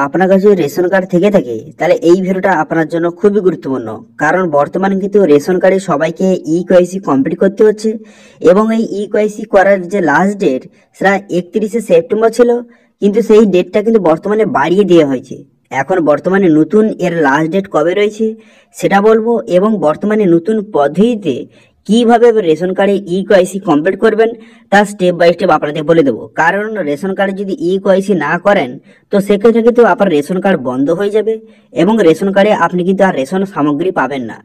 আপনার কাছে ration card থেকে থাকে তাহলে এই ভিডিওটা আপনার জন্য খুবই গুরুত্বপূর্ণ, কারণ বর্তমানে কিন্তু রেশন কার্ডে সবাইকে ইকেওয়াইসি কমপ্লিট করতে হচ্ছে এবং এই ইকেওয়াইসি করার যে লাস্ট ডেট সেটা 31শে সেপ্টেম্বর ছিল, কিন্তু সেই ডেটটা কিন্তু বর্তমানে বাড়িয়ে দেওয়া হয়েছে। এখন বর্তমানে নতুন এর লাস্ট ডেট কবে রয়েছে সেটা বলবো, এবং বর্তমানে নতুন পদ্ধতিতে কিভাবে রেশন কার্ডে ইকেওয়াইসি কমপ্লিট করবেন তা স্টেপ বাই স্টেপ আপনাদের বলে দেবো। কারণ রেশন কার্ডে যদি ইকেওয়াইসি না করেন তো সেক্ষেত্রে কিন্তু আপনার রেশন কার্ড বন্ধ হয়ে যাবে এবং রেশন কার্ডে আপনি কিন্তু আর রেশন সামগ্রী পাবেন না।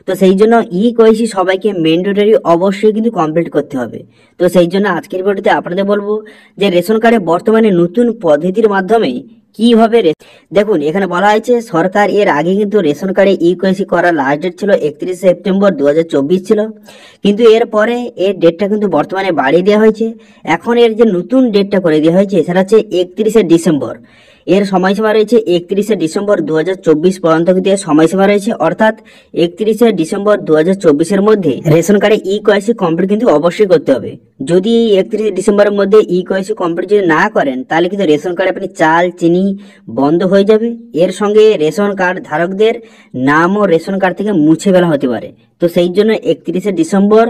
তো সেই জন্য ইকেওয়াইসি সবাইকে ম্যান্ডেটরি অবশ্যই কিন্তু কমপ্লিট করতে হবে। তো সেই জন্য আজকের ভিডিওতে আপনাদের বলবো যে রেশন কার্ডে বর্তমানে নতুন পদ্ধতির মাধ্যমে কিভাবে দেখুন, এখানে বলা হয়েছে সরকার এর আগে কিন্তু রেশন কার্ডে ইকেওয়াইসি করার লাস্ট ডেট ছিল 31 সেপ্টেম্বর 2024 ছিল, কিন্তু এরপরে এর ডেটটা কিন্তু বর্তমানে বাড়িয়ে দেওয়া হয়েছে। এখন এর যে নতুন ডেটটা করে দেওয়া হয়েছে সেটা হচ্ছে 31শে ডিসেম্বর। এর সময়সীমা রয়েছে 31শে ডিসেম্বর 2024 পর্যন্ত কিন্তু এর সময়সীমা রয়েছে, অর্থাৎ 31শে ডিসেম্বর 2024-এর মধ্যে রেশন কার্ডে ইকেওয়াইসি কমপ্লিট কিন্তু অবশ্যই করতে হবে। যদি 31শে ডিসেম্বরের মধ্যে ইকেওয়াইসি কমপ্লিট যদি না করেন তাহলে কিন্তু রেশন কার্ডে আপনি চাল চিনি বন্ধ হয়ে যাবে। এর সঙ্গে রেশন কার্ড ধারকদের নামও রেশন কার্ড থেকে মুছে ফেলা হতে পারে। তো সেই জন্য 31শে ডিসেম্বর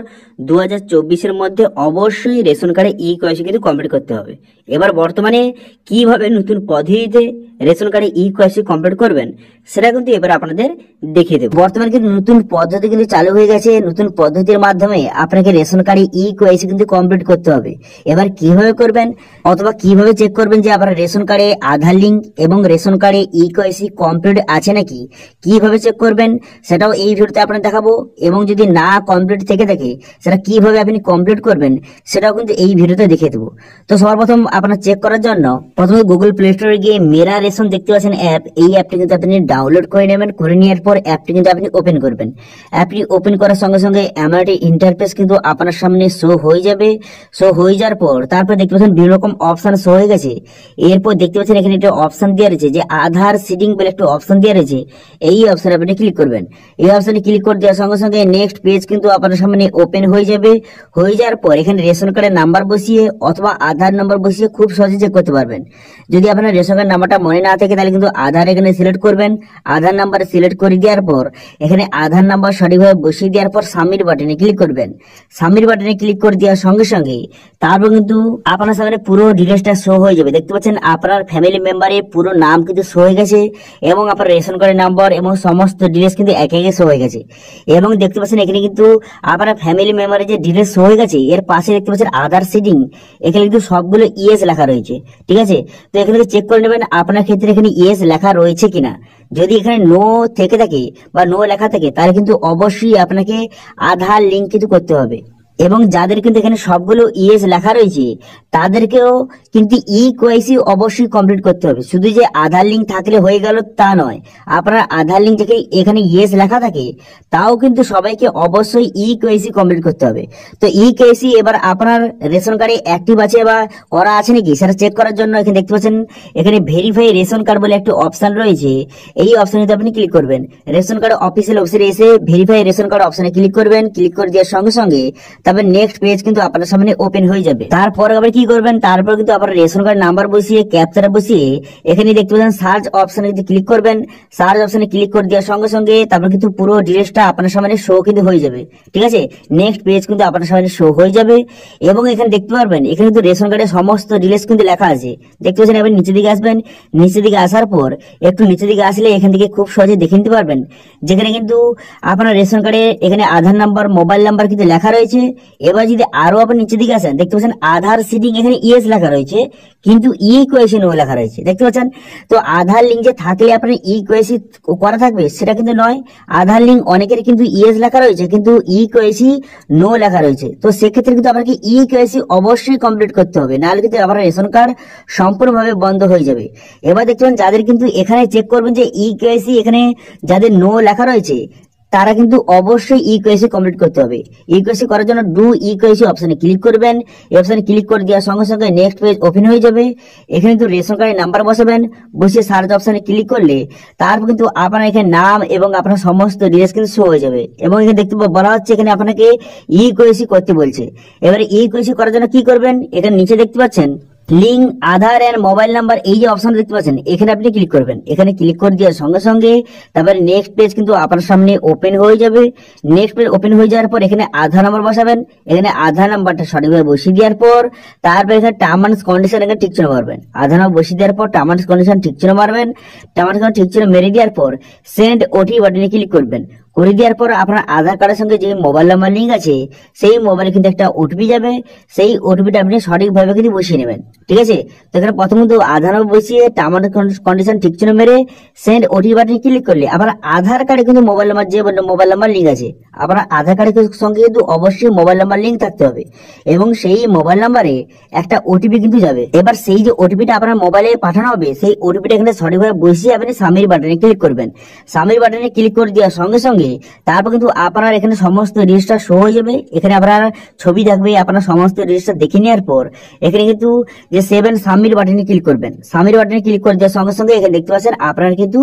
2024-এর মধ্যে অবশ্যই রেশন কার্ডে ইকেওয়াইসি কিন্তু কমপ্লিট করতে হবে। এবার বর্তমানে কিভাবে নতুন পদ্ধতিতে রেশন কার্ডে ইকেওয়াইসি কমপ্লিট করবেন সেটা কিন্তু এবার আপনাদের দেখিয়ে দেব। বর্তমানে কিন্তু নতুন পদ্ধতি কিন্তু চালু হয়ে গেছে। নতুন পদ্ধতির মাধ্যমে আপনাকে রেশন কার্ডে ইকেওয়াইসি কিন্তু কমপ্লিট করতে হবে। এবার কিভাবে করবেন অথবা কিভাবে চেক করবেন যে আপনার রেশন কার্ডে আধার লিঙ্ক এবং রেশন কার্ডে ইকেওয়াইসি কমপ্লিট আছে নাকি, কিভাবে চেক করবেন সেটাও এই ভিডিওতে আপনাদের দেখাবো। এবং যদি না কমপ্লিট থেকে থাকে সেটা কিভাবে আপনি কমপ্লিট করবেন সেটাও কিন্তু এই ভিডিওতে দেখিয়ে দেবো। তো সবার প্রথম আপনার চেক করার জন্য প্রথমে গুগল প্লে স্টোরে গিয়ে মেরা রেশন দেখতে পাচ্ছেন অ্যাপ, এই অ্যাপটি কিন্তু আপনি ডাউনলোড করে নেবেন। করে নেওয়ার পর অ্যাপটি কিন্তু আপনি ওপেন করবেন। অ্যাপটি ওপেন করার সঙ্গে সঙ্গে এমন একটি ইন্টারফেস কিন্তু আপনার সামনে শো হয়ে যাবে। শো হয়ে যাওয়ার পর তারপর দেখতে পাচ্ছেন বিভিন্ন রকম অপশন শো হয়ে গেছে। এরপর দেখতে পাচ্ছেন এখানে একটা অপশন দেওয়া রয়েছে যে আধার সিডিং বলে একটা অপশন দেওয়া রয়েছে, এই অপশনে আপনি ক্লিক করবেন। এই অপশনে ক্লিক করে দেওয়ার সঙ্গে সঙ্গে নেক্সট পেজ কিন্তু আপনার সামনে ওপেন হয়ে যাবে। হয়ে যাওয়ার পর এখানে রেশন কার্ডের নাম্বার বসিয়ে অথবা আধার নাম্বার বসিয়ে খুব সহজে চেক করতে পারবেন। যদি আপনার রেশন কার্ড নাম্বারটা মনে না থাকে তাহলে কিন্তু আধার এখানে সিলেক্ট করবেন। আধার নাম্বার সিলেক্ট করে দেওয়ার পর এখানে আধার নাম্বার সঠিকভাবে বসিয়ে দেওয়ার পর সাবমিট বাটনে ক্লিক করবেন। সাবমিট বাটনে ক্লিক করে দেওয়ার সঙ্গে সঙ্গে তারপর কিন্তু আপনার সামনে পুরো ডিটেলসটা শো হয়ে যাবে। দেখতে পাচ্ছেন আপনার ফ্যামিলি মেম্বারের পুরো নাম কিন্তু শো হয়ে গেছে এবং আপনার রেশন কার্ডের নাম্বার এবং সমস্ত ডিটেলস কিন্তু একে একে শো হয়ে গেছে। এবং দেখতে পাচ্ছেন এখানে কিন্তু আপনার ফ্যামিলি মেম্বারের যে ডিটেলস শো হয়ে গেছে এর পাশে দেখতে পাচ্ছেন আধার সিডিং, এখানে কিন্তু সবগুলো ইয়েস লেখা রয়েছে। ঠিক আছে, তো এখানে চেক করে নেবেন আপনার ক্ষেত্রে এখানে ইয়েস লেখা রয়েছে কিনা। যদি এখানে নো থেকে থাকে বা নো লেখা থাকে তাহলে কিন্তু অবশ্যই আপনাকে আধার লিঙ্ক কিন্তু করতে হবে। এবং যাদের কিন্তু এখানে সবগুলো ইয়েস লেখা রয়েছে তাদেরকেও কিন্তু ইকেওয়াইসি অবশ্যই কমপ্লিট করতে হবে। শুধু যে আধার লিঙ্ক থাকলে হয়ে গেল তা নয়, আপনার আধার লিঙ্ক থেকে এখানে ইয়েস লেখা থাকে তাও কিন্তু সবাইকে অবশ্যই ইকেওয়াইসি কমপ্লিট করতে হবে। তো ইকেওয়াইসি এবার আপনার রেশন কার্ডে অ্যাক্টিভ আছে বা করা আছে নাকি সেটা চেক করার জন্য এখানে দেখতে পাচ্ছেন এখানে ভেরিফাই রেশন কার্ড বলে একটা অপশন রয়েছে, এই অপশনে আপনি ক্লিক করবেন। রেশন কার্ড অফিসিয়াল ওয়েবসাইটে এসে ভেরিফাই রেশন কার্ড অপশনে ক্লিক করবেন। ক্লিক করে দেওয়ার সঙ্গে সঙ্গে তারপর নেক্সট পেজ কিন্তু আপনার সামনে ওপেন হয়ে যাবে। তারপর আবার কি করবেন, তারপর কিন্তু আপনার রেশন কার্ড নাম্বার বসিয়ে ক্যাপচাটা বসিয়ে এখানে দেখতে পাচ্ছেন সার্চ অপশনে কিন্তু ক্লিক করবেন। সার্চ অপশনে ক্লিক করে দেওয়ার সঙ্গে সঙ্গে তারপর কিন্তু পুরো ডিটেলসটা আপনার সামনে শো কিন্তু হয়ে যাবে। ঠিক আছে, নেক্সট পেজ কিন্তু আপনার সামনে শো হয়ে যাবে এবং এখানে দেখতে পারবেন এখানে কিন্তু রেশন কার্ডের সমস্ত ডিটেলস কিন্তু লেখা আছে। দেখতে পাচ্ছেন এবার নিচের দিকে আসবেন। নিচের দিকে আসার পর একটু নিচের দিকে আসলে এখান থেকে খুব সহজে দেখে নিতে পারবেন যেখানে কিন্তু আপনার রেশন কার্ডে এখানে আধার নাম্বার মোবাইল নাম্বার কিন্তু লেখা রয়েছে। এবার যদি আরো আপনি নিচের দিকে আসেন দেখতে পাচ্ছেন আধার সিডিং এখানে ইয়েস লেখা রয়েছে কিন্তু ইকেওয়াইসি নো লেখা রয়েছে। দেখতে পাচ্ছেন, তো আধার লিঙ্ক যে থাকলে আপনার ইকেওয়াইসি করা থাকবে সেটা কিন্তু নয়। আধার লিঙ্ক অনেকের কিন্তু ইয়েস লেখা রয়েছে কিন্তু ইকেওয়াইসি নো লেখা রয়েছে। তো সেক্ষেত্রে কিন্তু আপনাকে ইকেওয়াইসি অবশ্যই কমপ্লিট করতে হবে, নাহলে কিন্তু আপনার রেশন কার্ড সম্পূর্ণভাবে বন্ধ হয়ে যাবে। এবার দেখবেন যাদের কিন্তু এখানে চেক করবেন যে ইকেওয়াইসি এখানে যাদের নো লেখা রয়েছে তারা কিন্তু অবশ্যই ইকেওয়াইসি কমপ্লিট করতে হবে। ইকেওয়াইসি করার জন্য ডু ইকেওয়াইসি অপশনে ক্লিক করবেন। এই অপশনে ক্লিক করে দেওয়ার সঙ্গে সঙ্গে নেক্সট পেজ ওপেন হয়ে যাবে। এখানে কিন্তু রেশন কার্ডের নাম্বার বসাবেন, বসিয়ে সার্চ অপশনে ক্লিক করলে তারপর কিন্তু আপনার এখানে নাম এবং আপনার সমস্ত ডিটেইলস কিন্তু শো হয়ে যাবে। এবং এখানে দেখতে বলা হচ্ছে এখানে আপনাকে ইকেওয়াইসি করতে বলছে। এবারে ইকেওয়াইসি করার জন্য কি করবেন, এখানে নিচে দেখতে পাচ্ছেন link Aadhaar and mobile number এই যে অপশন দেখতে পাচ্ছেন এখানে আপনি ক্লিক করবেন। এখানে ক্লিক করে দেওয়ার সঙ্গে সঙ্গে তারপরে নেক্সট পেজ কিন্তু আপনার সামনে ওপেন হয়ে যাবে। নেক্সট পেজ ওপেন হয়ে যাওয়ার পর এখানে আধার নাম্বার বসাবেন। এখানে আধার নাম্বারটা সঠিকভাবে বসিয়ে দেওয়ার পর তারপর এখানে টার্ম এন্ড কন্ডিশন এখানে ঠিক চিহ্ন মারবেন। আধার নাম্বার বসিয়ে দেওয়ার পর টার্ম এন্ড কন্ডিশন ঠিক চিহ্ন মারবেন। টার্ম এন্ড কন্ডিশন ঠিক চিহ্ন মেরে দেওয়ার পর সেন্ড ওটিপি বাটনে ক্লিক করবেন। করে দেওয়ার পর আপনার আধার কার্ডের সঙ্গে যে মোবাইল নাম্বার লিঙ্ক আছে সেই মোবাইলে কিন্তু একটা ওটিপি যাবে। সেই ওটিপিটা আপনি সঠিকভাবে কিন্তু বসিয়ে নেবেন। ঠিক আছে, তো এখানে প্রথমত আধার নাম্বার বসিয়ে টার্ম এন্ড কন্ডিশন ঠিক চিহ্ন মেরে সেন্ড ওটিপি বাটনে ক্লিক করলে আপনার আধার কার্ডে কিন্তু মোবাইল নাম্বার যে মোবাইল নাম্বার লিঙ্ক আছে আপনার আধার কার্ডের সঙ্গে কিন্তু অবশ্যই মোবাইল নাম্বার লিঙ্ক থাকতে হবে এবং সেই মোবাইল নাম্বারে একটা ওটিপি কিন্তু যাবে। এবার সেই যে ওটিপিটা আপনার মোবাইলে পাঠানো হবে সেই ওটিপিটা এখানে সঠিকভাবে বসিয়ে আপনি সাবমিট বাটনে ক্লিক করবেন। সাবমিট বাটনে ক্লিক করে দেওয়ার সঙ্গে সঙ্গে তারপর কিন্তু আপনার এখানে সমস্ত রেজিস্টার শো হয়ে যাবে। এখানে আপনার ছবি থাকবে। আপনার সমস্ত রেজিস্টার দেখে নেওয়ার পর এখানে কিন্তু যে সেভেন সাবমিট বাটনে ক্লিক করবেন। সাবমিট বাটনে ক্লিক করে দেওয়ার সঙ্গে সঙ্গে এখানে দেখতে পাচ্ছেন আপনার কিন্তু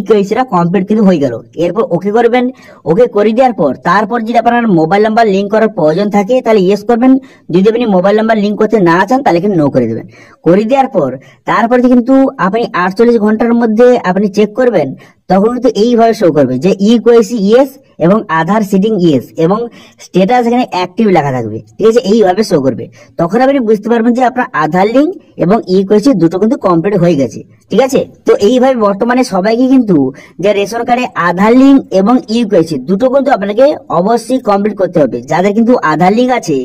কেওয়াইসিটা কমপ্লিট কিন্তু হয়ে গেল। এরপর ওকে করবেন। ওকে করে দেওয়ার পর তারপর যদি আপনার মোবাইল নাম্বার লিঙ্ক করার প্রয়োজন থাকে তাহলে ইয়েস করবেন। যদি আপনি মোবাইল নাম্বার লিঙ্ক করতে না চান তাহলে এখানে নো করে দেবেন। করে দেওয়ার পর তারপরে কিন্তু আপনি 48 ঘন্টার মধ্যে আপনি চেক করবেন তখন কিন্তু এইভাবে শো করবে যে কেওয়াইসি ইয়েস এবং আধার সিটিং ইয়েস এবং স্ট্যাটাস এখানে অ্যাক্টিভ লেখা থাকবে। ঠিক আছে, এইভাবে শো করবে। তখন আপনি বুঝতে পারবেন যে আপনার আধার লিঙ্ক এবং কেওয়াইসি দুটো কিন্তু কমপ্লিট হয়ে গেছে। ঠিক আছে, তো এইভাবে বর্তমানে সবাইকে কিন্তু যে রেশন কার্ডে আধার লিঙ্ক এবং কেওয়াইসি দুটো কিন্তু আপনাকে অবশ্যই কমপ্লিট করতে হবে। যাদের কিন্তু আধার লিঙ্ক আছে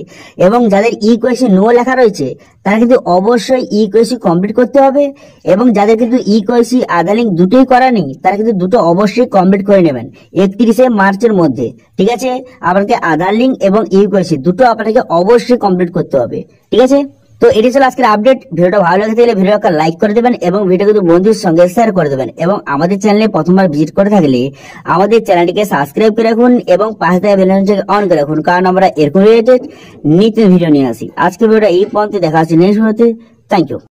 এবং যাদের কেওয়াইসি নো লেখা রয়েছে তারা কিন্তু অবশ্যই কেওয়াইসি কমপ্লিট করতে হবে এবং যাদের কিন্তু কেওয়াইসি আধার লিঙ্ক দুটোই করা নেই তারা কিন্তু দুটো অবশ্যই কমপ্লিট করে নেবেন 31শে মার্চের মধ্যে। ঠিক আছে, আপনাকে আধার লিঙ্ক এবং কেওয়াইসি দুটো আপনাকে অবশ্যই কমপ্লিট করতে হবে। ঠিক আছে, তো এটি ছিল আজকের আপডেট। ভিডিওটা ভালো লাগে থাকলে ভিডিওটা লাইক করে দেবেন এবং ভিডিও কিন্তু বন্ধুদের সঙ্গে শেয়ার করে দেবেন এবং আমাদের চ্যানেলে প্রথমবার ভিজিট করে থাকলে আমাদের চ্যানেলটিকে সাবস্ক্রাইব করে রাখুন এবং পাশে থাকা বেল আইকনটিকে অন করে রাখুন, কারণ আমরা এরকম রিলেটেড নিত্য ভিডিও নিয়ে আসি। আজকের ভিডিওটা এই পর্যন্ত দেখা হচ্ছে নেক্সট ভিডিওতে। Thank you.